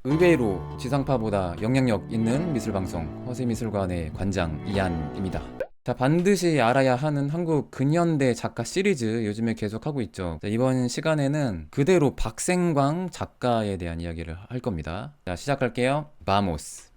의외로 지상파보다 영향력 있는 미술방송 허세미술관의 관장 이한입니다. 자, 반드시 알아야 하는 한국 근현대 작가 시리즈 요즘에 계속 하고 있죠. 자, 이번 시간에는 그대로 박생광 작가에 대한 이야기를 할 겁니다. 자, 시작할게요. 바모스.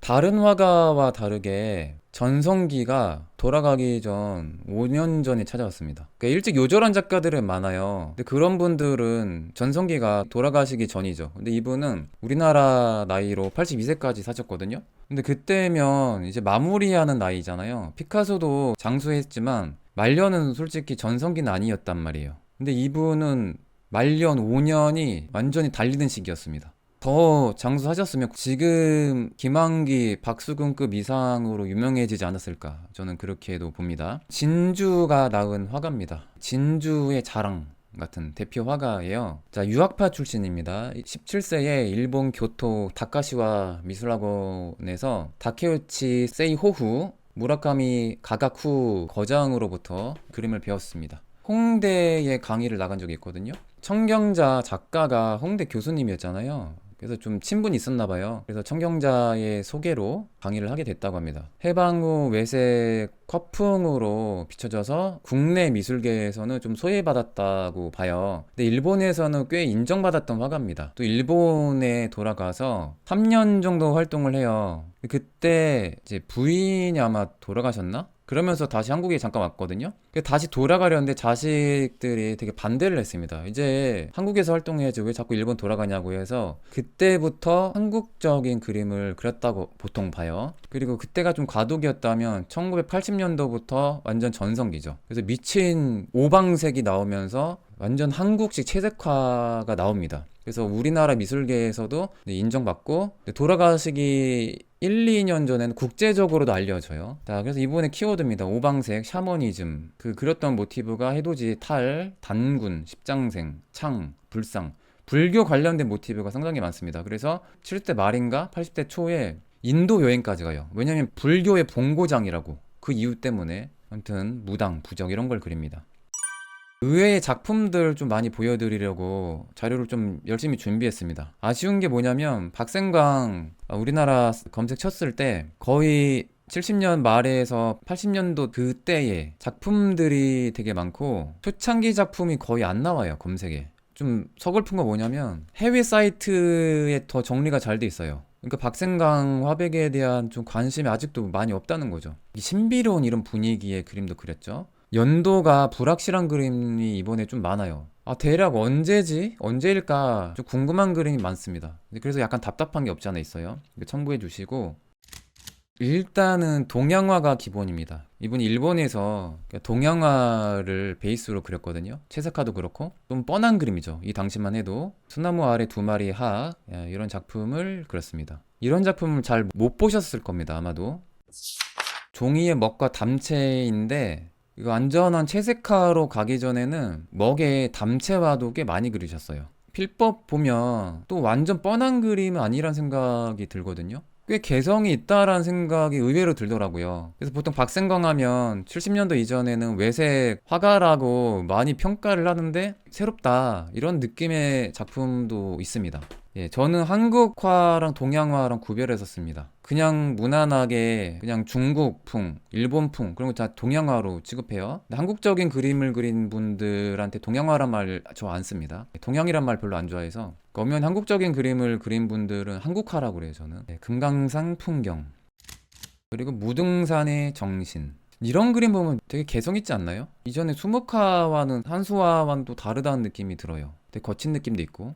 다른 화가와 다르게 전성기가 돌아가기 전 5년 전에 찾아왔습니다. 그러니까 일찍 요절한 작가들은 많아요. 근데 그런 분들은 전성기가 돌아가시기 전이죠. 근데 이분은 우리나라 나이로 82세까지 사셨거든요. 근데 그때면 이제 마무리하는 나이잖아요. 피카소도 장수했지만 말년은 솔직히 전성기는 아니었단 말이에요. 근데 이분은 말년 5년이 완전히 달리는 시기였습니다. 더 장수하셨으면 지금 김한기, 박수근급 이상으로 유명해지지 않았을까, 저는 그렇게도 봅니다. 진주가 낳은 화가입니다. 진주의 자랑 같은 대표 화가예요. 자, 유학파 출신입니다. 17세에 일본 교토 다카시와 미술학원에서 다케우치 세이호후, 무라카미 가가쿠 거장으로부터 그림을 배웠습니다. 홍대에 강의를 나간 적이 있거든요. 청경자 작가가 홍대 교수님이었잖아요. 그래서 좀 친분이 있었나 봐요. 그래서 청경자의 소개로 강의를 하게 됐다고 합니다. 해방 후 외색 커풍으로 비춰져서 국내 미술계에서는 좀 소외받았다고 봐요. 근데 일본에서는 꽤 인정받았던 화가입니다. 또 일본에 돌아가서 3년 정도 활동을 해요. 그때 이제 부인이 아마 돌아가셨나? 그러면서 다시 한국에 잠깐 왔거든요. 다시 돌아가려는데 자식들이 되게 반대를 했습니다. 이제 한국에서 활동해야지 왜 자꾸 일본 돌아가냐고 해서 그때부터 한국적인 그림을 그렸다고 보통 봐요. 그리고 그때가 좀 과도기였다면 1980년도부터 완전 전성기죠. 그래서 미친 오방색이 나오면서 완전 한국식 채색화가 나옵니다. 그래서 우리나라 미술계에서도 인정받고, 돌아가시기 1, 2년 전에는 국제적으로도 알려져요. 자, 그래서 이번에 키워드입니다. 오방색, 샤머니즘. 그렸던 모티브가 해돋이, 탈, 단군, 십장생, 창, 불상. 불교 관련된 모티브가 상당히 많습니다. 그래서 70대 말인가 80대 초에 인도 여행까지 가요. 왜냐면 불교의 본고장이라고, 그 이유 때문에. 아무튼 무당, 부적 이런 걸 그립니다. 의외의 작품들 좀 많이 보여드리려고 자료를 좀 열심히 준비했습니다. 아쉬운 게 뭐냐면 박생광 우리나라 검색 쳤을 때 거의 70년 말에서 80년도 그때의 작품들이 되게 많고 초창기 작품이 거의 안 나와요, 검색에. 좀 서글픈 거 뭐냐면 해외 사이트에 더 정리가 잘 돼 있어요. 그러니까 박생광 화백에 대한 좀 관심이 아직도 많이 없다는 거죠. 이 신비로운 이런 분위기의 그림도 그렸죠. 연도가 불확실한 그림이 이번에 좀 많아요. 대략 언제지? 언제일까? 좀 궁금한 그림이 많습니다. 그래서 약간 답답한 게 없지 않아 있어요. 참고해 주시고, 일단은 동양화가 기본입니다. 이분이 일본에서 동양화를 베이스로 그렸거든요. 채색화도 그렇고 좀 뻔한 그림이죠. 이 당시만 해도 소나무 아래 두 마리 학, 이런 작품을 그렸습니다. 이런 작품을 잘 못 보셨을 겁니다, 아마도. 종이의 먹과 담채인데 이거 안전한 채색화로 가기 전에는 먹에 담채와도 꽤 많이 그리셨어요. 필법 보면 또 완전 뻔한 그림은 아니란 생각이 들거든요. 꽤 개성이 있다라는 생각이 의외로 들더라고요. 그래서 보통 박생광 하면 70년도 이전에는 외색 화가라고 많이 평가를 하는데 새롭다, 이런 느낌의 작품도 있습니다. 예, 저는 한국화랑 동양화랑 구별해서 씁니다. 그냥 무난하게 그냥 중국풍, 일본풍 그런 거 다 동양화로 취급해요. 근데 한국적인 그림을 그린 분들한테 동양화란 말 저 안 씁니다. 동양이란 말 별로 안 좋아해서. 그러면 한국적인 그림을 그린 분들은 한국화라고 그래요, 저는. 네, 금강산 풍경, 그리고 무등산의 정신. 이런 그림 보면 되게 개성 있지 않나요? 이전에 수묵화와는 한수화와는 또 다르다는 느낌이 들어요. 되게 거친 느낌도 있고.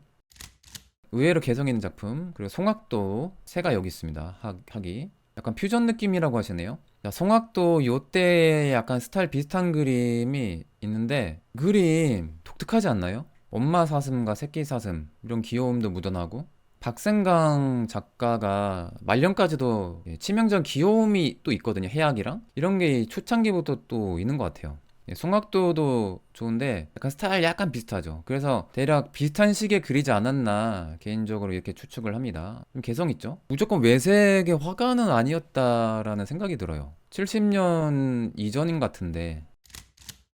의외로 개성 있는 작품. 그리고 송악도 새가 여기 있습니다. 학이 약간 퓨전 느낌이라고 하시네요. 자, 송악도 요때 약간 스타일 비슷한 그림이 있는데 그림 독특하지 않나요? 엄마 사슴과 새끼 사슴 이런 귀여움도 묻어나고, 박생강 작가가 말년까지도 치명적 귀여움이 또 있거든요. 해악이랑 이런 게 초창기부터 또 있는 것 같아요. 송악도도 좋은데 약간 스타일 약간 비슷하죠. 그래서 대략 비슷한 식의 그리지 않았나 개인적으로 이렇게 추측을 합니다. 좀 개성 있죠. 무조건 외색의 화가는 아니었다라는 생각이 들어요. 70년 이전인 것 같은데.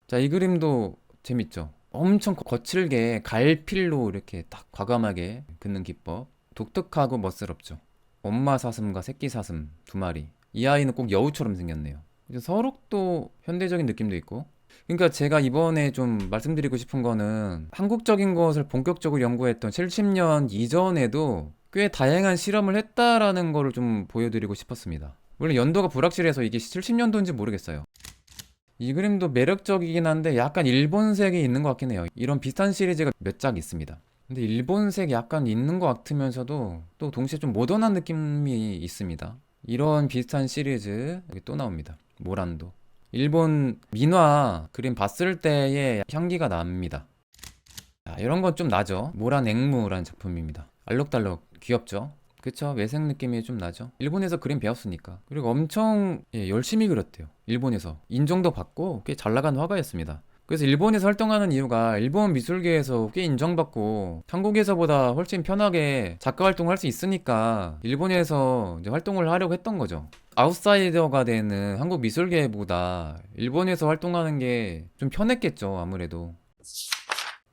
자, 이 그림도 재밌죠. 엄청 거칠게 갈필로 이렇게 딱 과감하게 긋는 기법. 독특하고 멋스럽죠. 엄마 사슴과 새끼 사슴 두 마리. 이 아이는 꼭 여우처럼 생겼네요. 이제 서록도 현대적인 느낌도 있고. 그러니까 제가 이번에 좀 말씀드리고 싶은 거는 한국적인 것을 본격적으로 연구했던 70년 이전에도 꽤 다양한 실험을 했다라는 거를 좀 보여드리고 싶었습니다. 물론 연도가 불확실해서 이게 70년도인지 모르겠어요. 이 그림도 매력적이긴 한데 약간 일본색이 있는 것 같긴 해요. 이런 비슷한 시리즈가 몇 작 있습니다. 근데 일본색 약간 있는 것 같으면서도 또 동시에 좀 모던한 느낌이 있습니다. 이런 비슷한 시리즈 여기 또 나옵니다. 모란도. 일본 민화 그림 봤을 때의 향기가 납니다. 자, 이런 건 좀 나죠. 모란 앵무라는 작품입니다. 알록달록 귀엽죠? 그쵸? 외색 느낌이 좀 나죠? 일본에서 그림 배웠으니까. 그리고 엄청 열심히 그렸대요. 일본에서. 인정도 받고 꽤 잘 나간 화가였습니다. 그래서 일본에서 활동하는 이유가 일본 미술계에서 꽤 인정받고 한국에서보다 훨씬 편하게 작가 활동을 할 수 있으니까 일본에서 이제 활동을 하려고 했던 거죠. 아웃사이더가 되는 한국 미술계보다 일본에서 활동하는 게 좀 편했겠죠, 아무래도.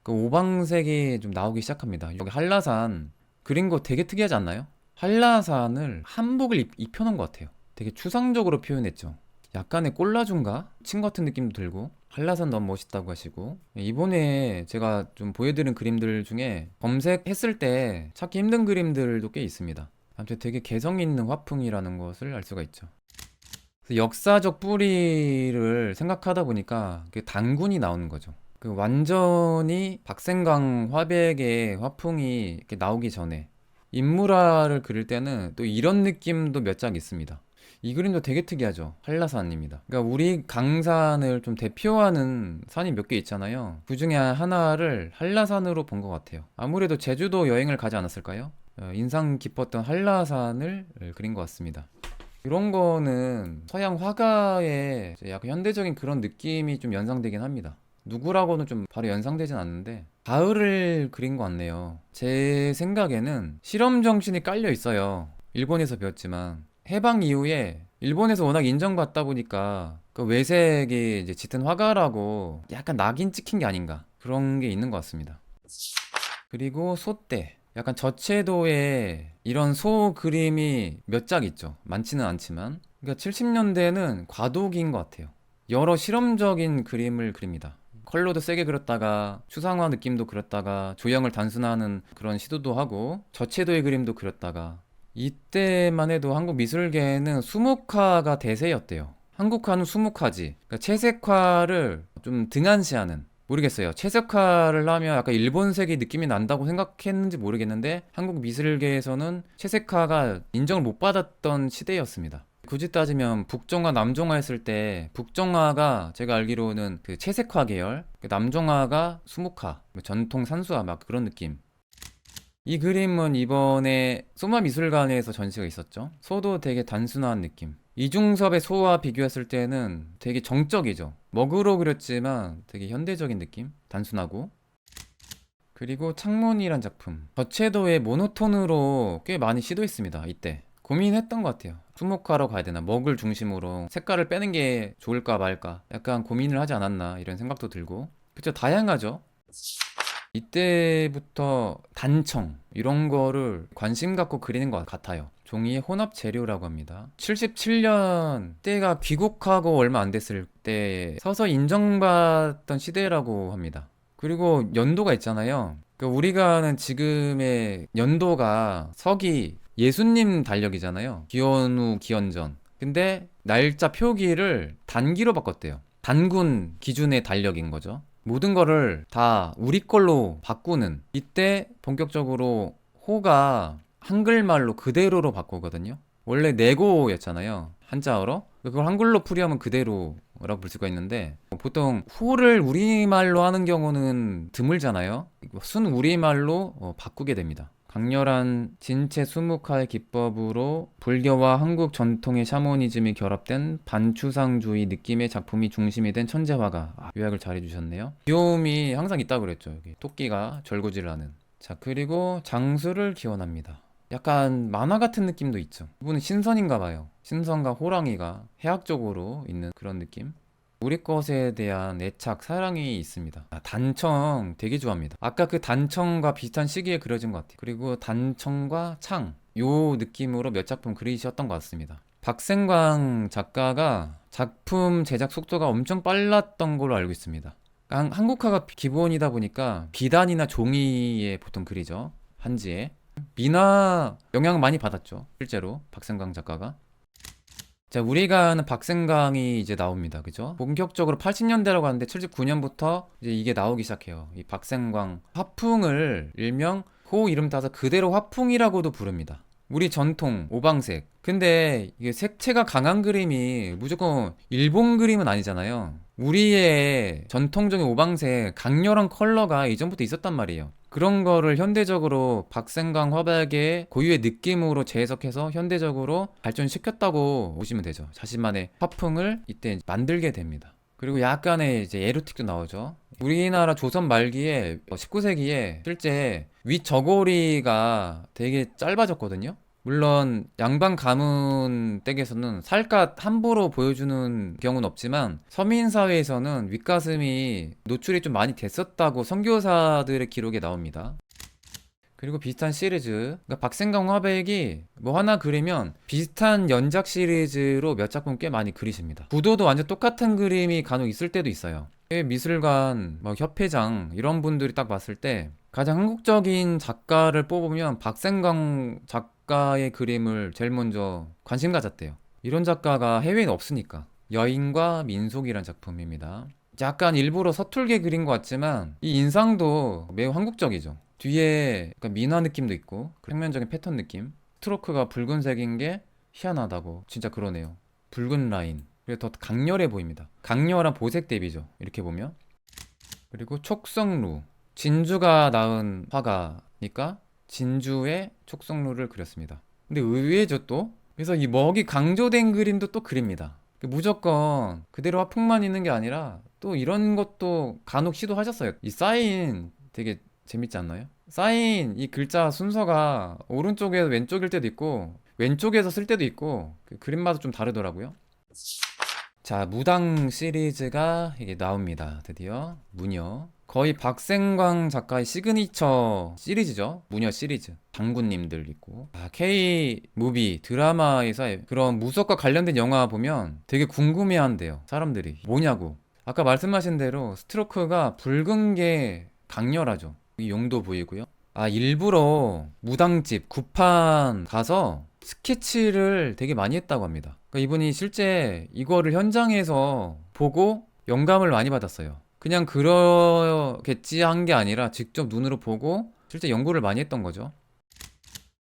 그 오방색이 좀 나오기 시작합니다. 여기 한라산 그린 거 되게 특이하지 않나요? 한라산을 한복을 입혀놓은 것 같아요. 되게 추상적으로 표현했죠. 약간의 꼴라준가? 친 같은 느낌도 들고 한라산 너무 멋있다고 하시고 이번에 제가 좀 보여드린 그림들 중에 검색했을 때 찾기 힘든 그림들도 꽤 있습니다. 아무튼 되게 개성 있는 화풍이라는 것을 알 수가 있죠. 그래서 역사적 뿌리를 생각하다 보니까 그 단군이 나오는 거죠. 그 완전히 박생강 화백의 화풍이 이렇게 나오기 전에 인물화를 그릴 때는 또 이런 느낌도 몇 장 있습니다. 이 그림도 되게 특이하죠. 한라산입니다. 그러니까 우리 강산을 좀 대표하는 산이 몇 개 있잖아요. 그 중에 하나를 한라산으로 본 것 같아요. 아무래도 제주도 여행을 가지 않았을까요? 인상 깊었던 한라산을 그린 것 같습니다. 이런 거는 서양 화가의 약간 현대적인 그런 느낌이 좀 연상되긴 합니다. 누구라고는 좀 바로 연상되진 않는데 가을을 그린 것 같네요. 제 생각에는 실험 정신이 깔려 있어요. 일본에서 배웠지만 해방 이후에 일본에서 워낙 인정받다 보니까 그 외색이 이제 짙은 화가라고 약간 낙인 찍힌 게 아닌가 그런 게 있는 것 같습니다. 그리고 소떼 약간 저채도에 이런 소 그림이 몇 작 있죠. 많지는 않지만 그러니까 70년대는 과도기인 것 같아요. 여러 실험적인 그림을 그립니다. 컬러도 세게 그렸다가 추상화 느낌도 그렸다가 조형을 단순화하는 그런 시도도 하고 저채도의 그림도 그렸다가 이때만 해도 한국 미술계에는 수묵화가 대세였대요. 한국화는 수묵화지. 그러니까 채색화를 좀 등한시하는. 모르겠어요. 채색화를 하면 약간 일본색이 느낌이 난다고 생각했는지 모르겠는데 한국 미술계에서는 채색화가 인정을 못 받았던 시대였습니다. 굳이 따지면 북정화, 남정화 했을 때 북정화가 제가 알기로는 그 채색화 계열, 남정화가 수묵화, 전통 산수화 막 그런 느낌. 이 그림은 이번에 소마미술관에서 전시가 있었죠. 소도 되게 단순한 느낌. 이중섭의 소와 비교했을 때는 되게 정적이죠. 먹으로 그렸지만 되게 현대적인 느낌? 단순하고. 그리고 창문이란 작품. 저채도의 모노톤으로 꽤 많이 시도했습니다. 이때. 고민했던 것 같아요. 수목화로 가야 되나? 먹을 중심으로 색깔을 빼는 게 좋을까 말까? 약간 고민을 하지 않았나? 이런 생각도 들고. 그쵸, 다양하죠? 이때부터 단청 이런 거를 관심 갖고 그리는 것 같아요. 종이의 혼합 재료라고 합니다. 77년 때가 귀국하고 얼마 안 됐을 때 서서히 인정받던 시대라고 합니다. 그리고 연도가 있잖아요. 그러니까 우리가 아는 지금의 연도가 서기 예수님 달력이잖아요. 기원후 기원전. 근데 날짜 표기를 단기로 바꿨대요. 단군 기준의 달력인 거죠. 모든 거를 다 우리 걸로 바꾸는 이때 본격적으로 호가 한글말로 그대로로 바꾸거든요. 원래 네고였잖아요. 한자어로. 그걸 한글로 풀이하면 그대로라고 볼 수가 있는데 보통 호를 우리말로 하는 경우는 드물잖아요. 순 우리말로 바꾸게 됩니다. 강렬한 진체 수묵화의 기법으로 불교와 한국 전통의 샤머니즘이 결합된 반추상주의 느낌의 작품이 중심이 된 천재화가 요약을 잘 해주셨네요. 귀여움이 항상 있다고 그랬죠. 여기 토끼가 절구질을 하는. 자, 그리고 장수를 기원합니다. 약간 만화 같은 느낌도 있죠. 이분은 신선인가 봐요. 신선과 호랑이가 해학적으로 있는 그런 느낌. 우리 것에 대한 애착, 사랑이 있습니다. 단청 되게 좋아합니다. 아까 그 단청과 비슷한 시기에 그려진 것 같아요. 그리고 단청과 창, 요 느낌으로 몇 작품 그리셨던 것 같습니다. 박생광 작가가 작품 제작 속도가 엄청 빨랐던 걸로 알고 있습니다. 한국화가 기본이다 보니까 비단이나 종이에 보통 그리죠. 한지에. 미나 영향 많이 받았죠. 실제로 박생광 작가가. 자, 우리가 아는 박생광이 이제 나옵니다. 그죠? 본격적으로 80년대라고 하는데 79년부터 이제 이게 나오기 시작해요. 이 박생광 화풍을 일명 호 이름 따서 그대로 화풍이라고도 부릅니다. 우리 전통 오방색. 근데 이게 색채가 강한 그림이 무조건 일본 그림은 아니잖아요. 우리의 전통적인 오방색, 강렬한 컬러가 이전부터 있었단 말이에요. 그런 거를 현대적으로 박생광 화백의 고유의 느낌으로 재해석해서 현대적으로 발전시켰다고 보시면 되죠. 자신만의 화풍을 이때 만들게 됩니다. 그리고 약간의 이제 에로틱도 나오죠. 우리나라 조선 말기에 19세기에 실제 윗 저고리가 되게 짧아졌거든요. 물론 양반 가문 댁에서는 살갗 함부로 보여주는 경우는 없지만 서민 사회에서는 윗가슴이 노출이 좀 많이 됐었다고 선교사들의 기록에 나옵니다. 그리고 비슷한 시리즈, 그러니까 박생강 화백이 뭐 하나 그리면 비슷한 연작 시리즈로 몇 작품 꽤 많이 그리십니다. 구도도 완전 똑같은 그림이 간혹 있을 때도 있어요. 미술관, 뭐 협회장 이런 분들이 딱 봤을 때 가장 한국적인 작가를 뽑으면 박생강 작가의 그림을 제일 먼저 관심 가졌대요. 이런 작가가 해외에 없으니까. 여인과 민속이란 작품입니다. 약간 일부러 서툴게 그린 것 같지만 이 인상도 매우 한국적이죠. 뒤에 약간 민화 느낌도 있고 평면적인 패턴 느낌. 스트로크가 붉은색인 게 희한하다고. 진짜 그러네요. 붉은 라인. 그래서 더 강렬해 보입니다. 강렬한 보색 대비죠. 이렇게 보면. 그리고 촉성루. 진주가 낳은 화가니까 진주의 촉성루를 그렸습니다. 근데 의외죠 또. 그래서 이 먹이 강조된 그림도 또 그립니다. 무조건 그대로 화풍만 있는 게 아니라 또 이런 것도 간혹 시도하셨어요. 이 사인 되게 재밌지 않나요? 사인 이 글자 순서가 오른쪽에서 왼쪽일 때도 있고 왼쪽에서 쓸 때도 있고 그 그림마다 좀 다르더라고요. 자, 무당 시리즈가 이게 나옵니다. 드디어 무녀. 거의 박생광 작가의 시그니처 시리즈죠. 무녀 시리즈. 장군님들 있고. K 무비 드라마에서 그런 무속과 관련된 영화 보면 되게 궁금해한대요. 사람들이 뭐냐고. 아까 말씀하신 대로 스트로크가 붉은 게 강렬하죠. 이 용도 보이고요. 일부러 무당집 구판 가서 스케치를 되게 많이 했다고 합니다. 그러니까 이분이 실제 이거를 현장에서 보고 영감을 많이 받았어요. 그냥 그러겠지 한 게 아니라 직접 눈으로 보고 실제 연구를 많이 했던 거죠.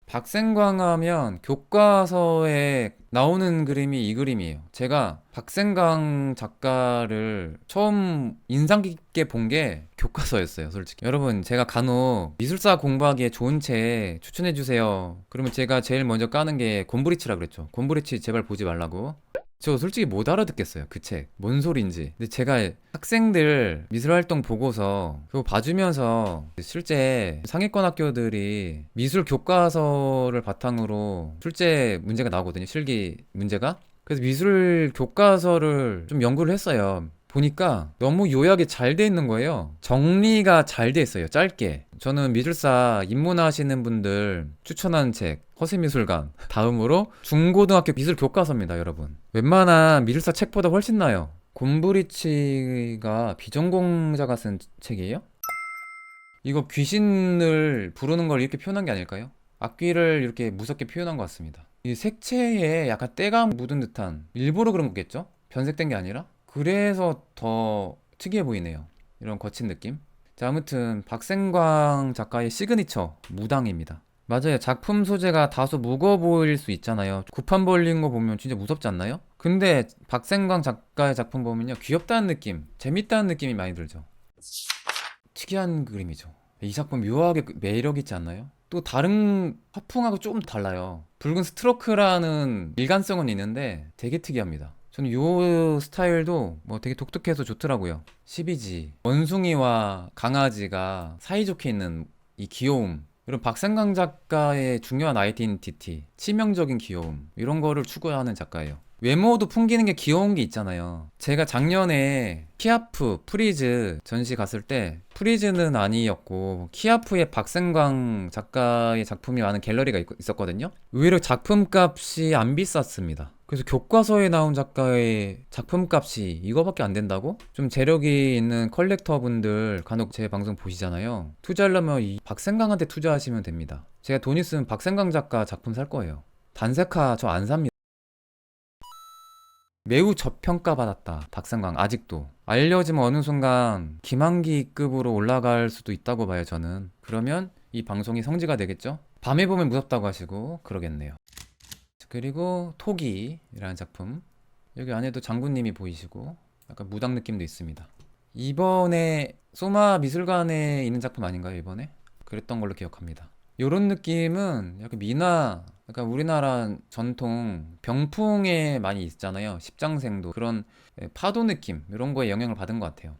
박생광 하면 교과서에 나오는 그림이 이 그림이에요. 제가 박생광 작가를 처음 인상 깊게 본 게 교과서였어요, 솔직히. 여러분, 제가 간혹 미술사 공부하기에 좋은 책 추천해 주세요. 그러면 제가 제일 먼저 까는 게 곰브리치라 그랬죠. 곰브리치 제발 보지 말라고. 저 솔직히 못 알아듣겠어요, 그 책. 뭔 소린지. 근데 제가 학생들 미술활동 보고서 그거 봐주면서 실제 상위권 학교들이 미술 교과서를 바탕으로 출제 문제가 나오거든요, 실기 문제가. 그래서 미술 교과서를 좀 연구를 했어요. 보니까 너무 요약이 잘 돼 있는 거예요. 정리가 잘 돼 있어요, 짧게. 저는 미술사 입문하시는 분들 추천하는 책 허세미술관 다음으로 중고등학교 미술 교과서입니다, 여러분. 웬만한 미술사 책보다 훨씬 나아요. 곰브리치가 비전공자가 쓴 책이에요? 이거 귀신을 부르는 걸 이렇게 표현한 게 아닐까요? 악귀를 이렇게 무섭게 표현한 것 같습니다. 이 색채에 약간 때가 묻은 듯한, 일부러 그런 거겠죠? 변색된 게 아니라? 그래서 더 특이해 보이네요. 이런 거친 느낌. 자, 아무튼 박생광 작가의 시그니처 무당입니다. 맞아요. 작품 소재가 다소 무거워 보일 수 있잖아요. 구판 벌린 거 보면 진짜 무섭지 않나요? 근데 박생광 작가의 작품 보면요, 귀엽다는 느낌, 재밌다는 느낌이 많이 들죠. 특이한 그림이죠. 이 작품 묘하게 매력 있지 않나요? 또 다른 화풍하고 조금 달라요. 붉은 스트로크라는 일관성은 있는데 되게 특이합니다. 저는 요 스타일도 뭐 되게 독특해서 좋더라고요. 12지 원숭이와 강아지가 사이좋게 있는 이 귀여움, 이런 박생강 작가의 중요한 아이덴티티, 치명적인 귀여움, 이런 거를 추구하는 작가예요. 외모도 풍기는 게 귀여운 게 있잖아요. 제가 작년에 키아프 프리즈 전시 갔을 때 프리즈는 아니었고 키아프의 박생광 작가의 작품이 많은 갤러리가 있었거든요. 의외로 작품값이 안 비쌌습니다. 그래서 교과서에 나온 작가의 작품값이 이거밖에 안 된다고? 좀 재력이 있는 컬렉터분들 간혹 제 방송 보시잖아요. 투자하려면 이 박생광한테 투자하시면 됩니다. 제가 돈 있으면 박생광 작가 작품 살 거예요. 단색화 저 안 삽니다. 매우 저평가받았다. 박상광 아직도. 알려지면 어느 순간 김한기급으로 올라갈 수도 있다고 봐요, 저는. 그러면 이 방송이 성지가 되겠죠? 밤에 보면 무섭다고 하시고 그러겠네요. 그리고 토기라는 작품. 여기 안에도 장군님이 보이시고 약간 무당 느낌도 있습니다. 이번에 소마 미술관에 있는 작품 아닌가요, 이번에? 그랬던 걸로 기억합니다. 요런 느낌은 약간 미나, 약간 우리나라 전통 병풍에 많이 있잖아요. 십장생도 그런 파도 느낌 이런 거에 영향을 받은 것 같아요.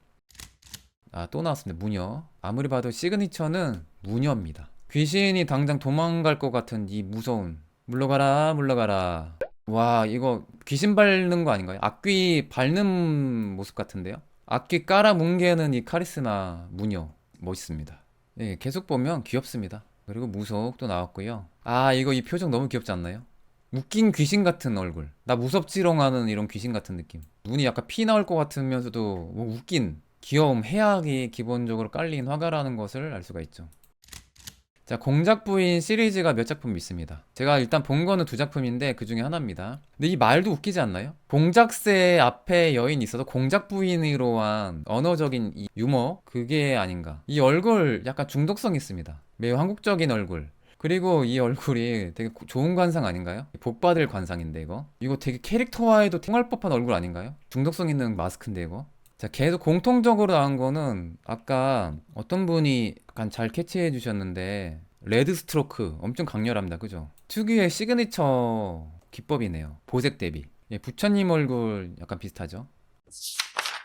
아, 또 나왔습니다. 무녀. 아무리 봐도 시그니처는 무녀입니다. 귀신이 당장 도망갈 것 같은 이 무서운 물러가라 물러가라. 와, 이거 귀신 밟는 거 아닌가요? 악귀 밟는 모습 같은데요? 악귀 깔아 뭉개는 이 카리스마 무녀 멋있습니다. 예, 계속 보면 귀엽습니다. 그리고 무속도 나왔고요. 아, 이거 이 표정 너무 귀엽지 않나요? 웃긴 귀신 같은 얼굴. 나 무섭지롱 하는 이런 귀신 같은 느낌. 눈이 약간 피 나올 것 같으면서도 뭐 웃긴 귀여움, 해악이 기본적으로 깔린 화가라는 것을 알 수가 있죠. 자, 공작부인 시리즈가 몇 작품 있습니다. 제가 일단 본 거는 두 작품인데 그 중에 하나입니다. 근데 이 말도 웃기지 않나요? 공작새 앞에 여인이 있어도 공작부인으로 한 언어적인 이 유머? 그게 아닌가. 이 얼굴 약간 중독성 있습니다. 매우 한국적인 얼굴. 그리고 이 얼굴이 되게 좋은 관상 아닌가요? 복받을 관상인데 이거 되게 캐릭터와에도 통할 법한 얼굴 아닌가요? 중독성 있는 마스크인데 이거. 자, 계속 공통적으로 나온 거는 아까 어떤 분이 약간 잘 캐치해 주셨는데 레드 스트로크 엄청 강렬합니다. 그죠? 특유의 시그니처 기법이네요. 보색 대비. 예, 부처님 얼굴 약간 비슷하죠?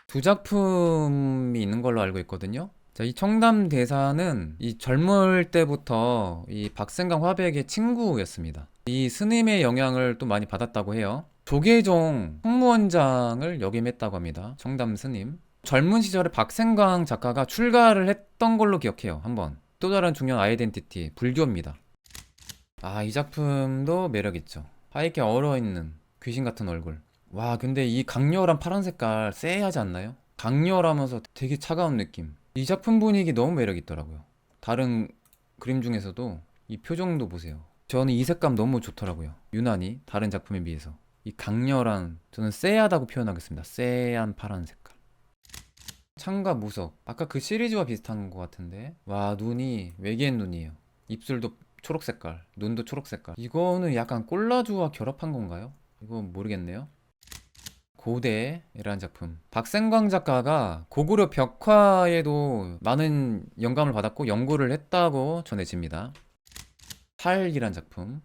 두 작품이 있는 걸로 알고 있거든요. 자, 이 청담 대사는 이 젊을 때부터 이 박생강 화백의 친구였습니다. 이 스님의 영향을 또 많이 받았다고 해요. 조계종 홍무원장을 역임했다고 합니다. 청담 스님. 젊은 시절에 박생강 작가가 출가를 했던 걸로 기억해요. 한번. 또 다른 중요한 아이덴티티, 불교입니다. 아, 이 작품도 매력있죠. 하얗게 얼어있는 귀신 같은 얼굴. 와, 근데 이 강렬한 파란 색깔 쎄하지 않나요? 강렬하면서 되게 차가운 느낌. 이 작품 분위기 너무 매력있더라고요. 다른 그림 중에서도 이 표정도 보세요. 저는 이 색감 너무 좋더라고요. 유난히 다른 작품에 비해서. 이 강렬한, 저는 쎄하다고 표현하겠습니다. 쎄한 파란 색깔. 창과 무석. 아까 그 시리즈와 비슷한 것 같은데. 와, 눈이 외계인 눈이에요. 입술도 초록 색깔, 눈도 초록 색깔. 이거는 약간 콜라주와 결합한 건가요? 이거 모르겠네요. 고대라는 작품. 박생광 작가가 고구려 벽화에도 많은 영감을 받았고 연구를 했다고 전해집니다. 팔이란 작품.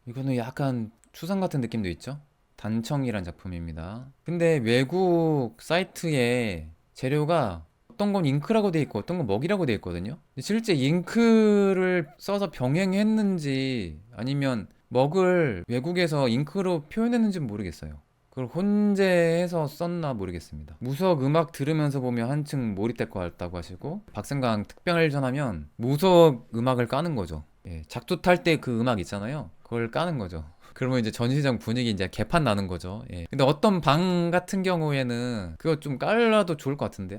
이거는 약간 추상 같은 느낌도 있죠? 단청이란 작품입니다. 근데 외국 사이트에 재료가 어떤 건 잉크라고 돼 있고 어떤 건 먹이라고 돼 있거든요. 근데 실제 잉크를 써서 병행했는지 아니면 먹을 외국에서 잉크로 표현했는지 모르겠어요. 그걸 혼재해서 썼나 모르겠습니다. 무석 음악 들으면서 보면 한층 몰입될 것 같다고 하시고 박생강 특별을 전하면 무석 음악을 까는 거죠. 예, 작두 탈 때 그 음악 있잖아요. 그걸 까는 거죠. 그러면 이제 전시장 분위기 이제 개판 나는 거죠. 예. 근데 어떤 방 같은 경우에는 그거 좀 깔라도 좋을 것 같은데요.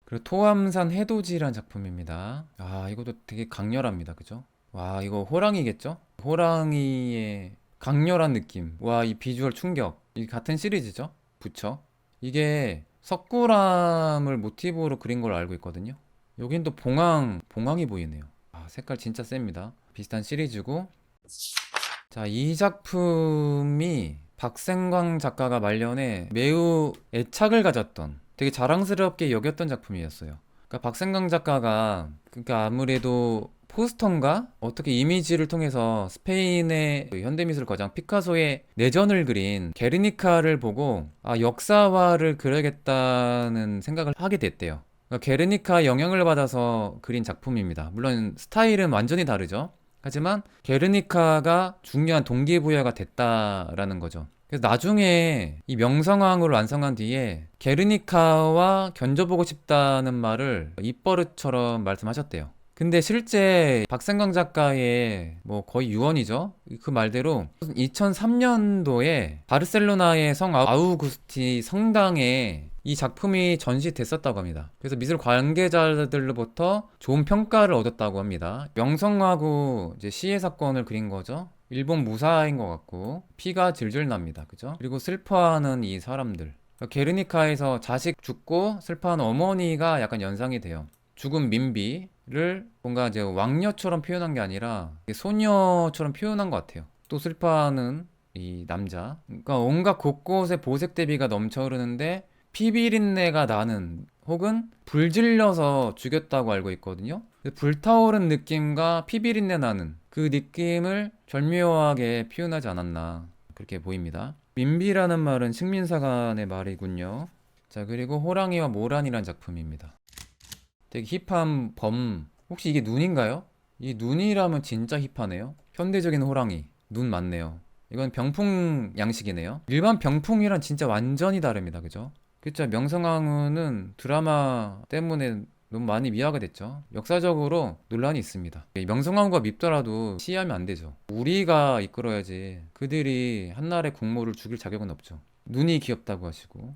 그리고 토암산 해돋이란 작품입니다. 아, 이것도 되게 강렬합니다. 그죠? 와, 이거 호랑이겠죠? 호랑이의 강렬한 느낌. 와, 이 비주얼 충격. 이 같은 시리즈죠? 부처. 이게 석굴암을 모티브로 그린 걸로 알고 있거든요. 여긴 또 봉황이 보이네요. 아, 색깔 진짜 셉니다. 비슷한 시리즈고. 자, 이 작품이 박생광 작가가 말년에 매우 애착을 가졌던 되게 자랑스럽게 여겼던 작품이었어요. 그러니까 박생광 작가가 그러니까 아무래도 포스턴가 어떻게 이미지를 통해서 스페인의 그 현대미술 거장 피카소의 내전을 그린 게르니카를 보고 아, 역사화를 그려야겠다는 생각을 하게 됐대요. 그러니까 게르니카 영향을 받아서 그린 작품입니다. 물론 스타일은 완전히 다르죠. 하지만 게르니카가 중요한 동기부여가 됐다라는 거죠. 그래서 나중에 이 명성황후를 완성한 뒤에 게르니카와 견줘보고 싶다는 말을 입버릇처럼 말씀하셨대요. 근데 실제 박생강 작가의 뭐 거의 유언이죠. 그 말대로 2003년도에 바르셀로나의 성 아우구스티 성당에 이 작품이 전시됐었다고 합니다. 그래서 미술 관계자들로부터 좋은 평가를 얻었다고 합니다. 명성황후 이제 시해 사건을 그린 거죠. 일본 무사인 것 같고 피가 질질 납니다. 그죠? 그리고 슬퍼하는 이 사람들. 게르니카에서 자식 죽고 슬퍼하는 어머니가 약간 연상이 돼요. 죽은 민비를 뭔가 이제 왕녀처럼 표현한 게 아니라 소녀처럼 표현한 것 같아요. 또 슬퍼하는 이 남자. 그러니까 온갖 곳곳에 보색 대비가 넘쳐 흐르는데 피비린내가 나는 혹은 불 질려서 죽였다고 알고 있거든요. 불타오른 느낌과 피비린내 나는 그 느낌을 절묘하게 표현하지 않았나 그렇게 보입니다. 민비라는 말은 식민사관의 말이군요. 자, 그리고 호랑이와 모란이란 작품입니다. 되게 힙한 범. 혹시 이게 눈인가요? 이 눈이라면 진짜 힙하네요. 현대적인 호랑이. 눈 맞네요. 이건 병풍 양식이네요. 일반 병풍이랑 진짜 완전히 다릅니다. 그죠? 그쵸. 명성황후는 드라마 때문에 너무 많이 미화가 됐죠. 역사적으로 논란이 있습니다. 명성황후가 밉더라도 시해하면 안 되죠. 우리가 이끌어야지. 그들이 한나라의 국모를 죽일 자격은 없죠. 눈이 귀엽다고 하시고.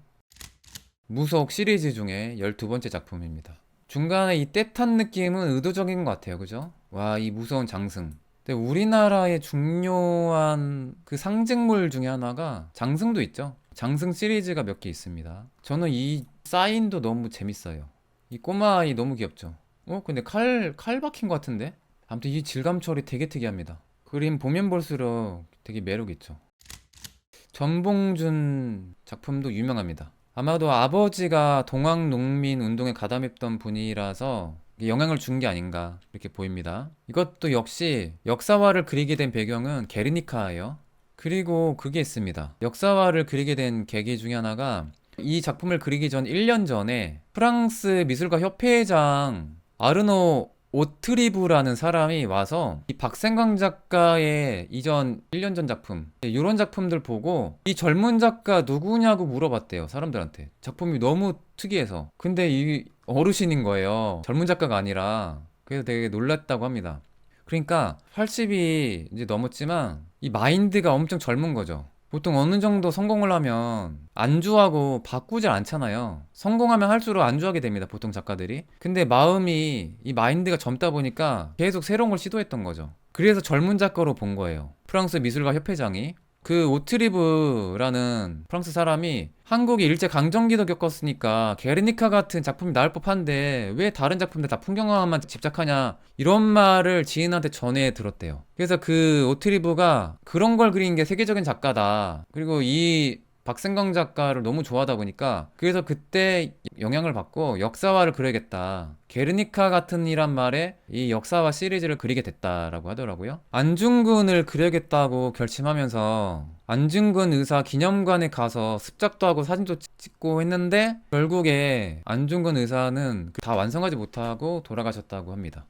무속 시리즈 중에 12번째 작품입니다. 중간에 이 떼탄 느낌은 의도적인 것 같아요. 그죠? 와, 이 무서운 장승. 근데 우리나라의 중요한 그 상징물 중에 하나가 장승도 있죠. 장승 시리즈가 몇 개 있습니다. 저는 이 사인도 너무 재밌어요. 이 꼬마 아이 너무 귀엽죠. 근데 칼 박힌 것 같은데? 아무튼 이 질감 처리 되게 특이합니다. 그림 보면 볼수록 되게 매력 있죠. 전봉준 작품도 유명합니다. 아마도 아버지가 동학농민 운동에 가담했던 분이라서 영향을 준 게 아닌가 이렇게 보입니다. 이것도 역시 역사화를 그리게 된 배경은 게르니카예요. 그리고 그게 있습니다. 역사화를 그리게 된 계기 중에 하나가 이 작품을 그리기 전 1년 전에 프랑스 미술가 협회장 아르노 오트리브라는 사람이 와서 이 박생강 작가의 이전 1년 전 작품 이런 작품들 보고 이 젊은 작가 누구냐고 물어봤대요. 사람들한테. 작품이 너무 특이해서. 근데 이 어르신인 거예요. 젊은 작가가 아니라. 그래서 되게 놀랐다고 합니다. 그러니까 80이 이제 넘었지만 이 마인드가 엄청 젊은 거죠. 보통 어느 정도 성공을 하면 안주하고 바꾸질 않잖아요. 성공하면 할수록 안주하게 됩니다. 보통 작가들이. 근데 마음이 이 마인드가 젊다 보니까 계속 새로운 걸 시도했던 거죠. 그래서 젊은 작가로 본 거예요. 프랑스 미술가 협회장이. 그 오트리브라는 프랑스 사람이 한국이 일제 강점기도 겪었으니까 게르니카 같은 작품이 나올 법한데 왜 다른 작품들 다 풍경화만 집착하냐 이런 말을 지인한테 전해 들었대요. 그래서 그 오트리브가 그런 걸 그린 게 세계적인 작가다. 그리고 이 박생강 작가를 너무 좋아하다 보니까 그래서 그때 영향을 받고 역사화를 그려야겠다. 게르니카 같은 이란 말에 이 역사화 시리즈를 그리게 됐다라고 하더라고요. 안중근을 그려야겠다고 결심하면서 안중근 의사 기념관에 가서 습작도 하고 사진도 찍고 했는데 결국에 안중근 의사는 다 완성하지 못하고 돌아가셨다고 합니다.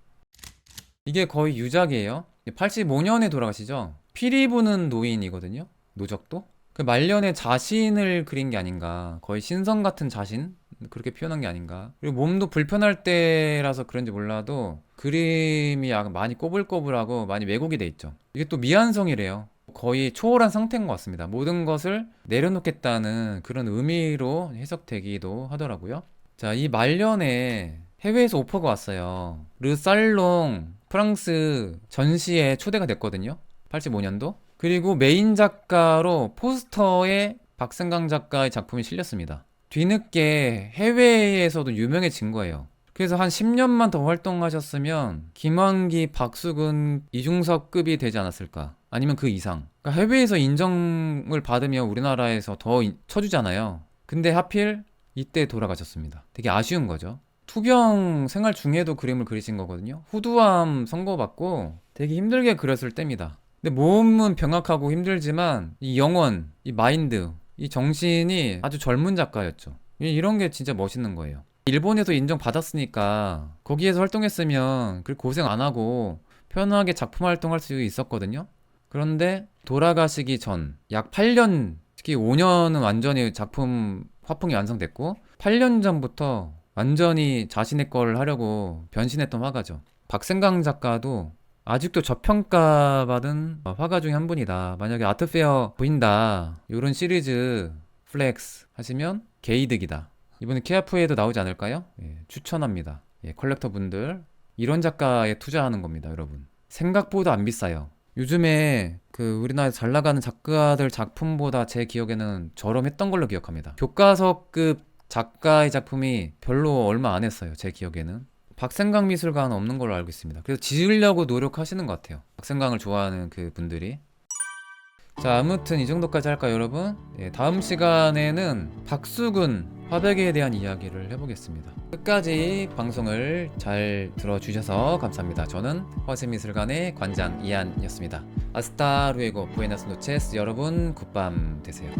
이게 거의 유작이에요. 85년에 돌아가시죠. 피리 부는 노인이거든요. 노적도. 그 말년에 자신을 그린 게 아닌가. 거의 신성 같은 자신? 그렇게 표현한 게 아닌가. 그리고 몸도 불편할 때라서 그런지 몰라도 그림이 약간 많이 꼬불꼬불하고 많이 왜곡이 돼 있죠. 이게 또 미완성이래요. 거의 초월한 상태인 것 같습니다. 모든 것을 내려놓겠다는 그런 의미로 해석되기도 하더라고요. 자, 이 말년에 해외에서 오퍼가 왔어요. 르살롱 프랑스 전시에 초대가 됐거든요. 85년도. 그리고 메인 작가로 포스터에 박생강 작가의 작품이 실렸습니다. 뒤늦게 해외에서도 유명해진 거예요. 그래서 한 10년만 더 활동하셨으면 김환기, 박수근, 이중섭급이 되지 않았을까? 아니면 그 이상. 그러니까 해외에서 인정을 받으면 우리나라에서 더 쳐주잖아요. 근데 하필 이때 돌아가셨습니다. 되게 아쉬운 거죠. 투병 생활 중에도 그림을 그리신 거거든요. 후두암 선고받고 되게 힘들게 그렸을 때입니다. 근데 몸은 병약하고 힘들지만 이 영혼, 이 마인드, 이 정신이 아주 젊은 작가였죠. 이런 게 진짜 멋있는 거예요. 일본에서 인정받았으니까 거기에서 활동했으면 그렇게 고생 안 하고 편하게 작품 활동할 수 있었거든요. 그런데 돌아가시기 전 약 8년 특히 5년은 완전히 작품 화풍이 완성됐고 8년 전부터 완전히 자신의 걸 하려고 변신했던 화가죠. 박생강 작가도 아직도 저평가받은 화가 중에 한 분이다. 만약에 아트페어 보인다 이런 시리즈 플렉스 하시면 개이득이다. 이번에 케아프에도 나오지 않을까요? 예, 추천합니다. 예, 컬렉터 분들 이런 작가에 투자하는 겁니다, 여러분. 생각보다 안 비싸요. 요즘에 그 우리나라에서 잘 나가는 작가들 작품보다 제 기억에는 저렴했던 걸로 기억합니다. 교과서급 작가의 작품이 별로 얼마 안 했어요, 제 기억에는. 박생강 미술관은 없는 걸로 알고 있습니다. 그래서 지으려고 노력하시는 것 같아요. 박생강을 좋아하는 그 분들이. 자, 아무튼 이 정도까지 할까요, 여러분? 예, 다음 시간에는 박수근 화백에 대한 이야기를 해보겠습니다. 끝까지 방송을 잘 들어주셔서 감사합니다. 저는 허세미술관의 관장 이한이었습니다. 아스타 루에고 부에나스 노체스. 여러분 굿밤 되세요.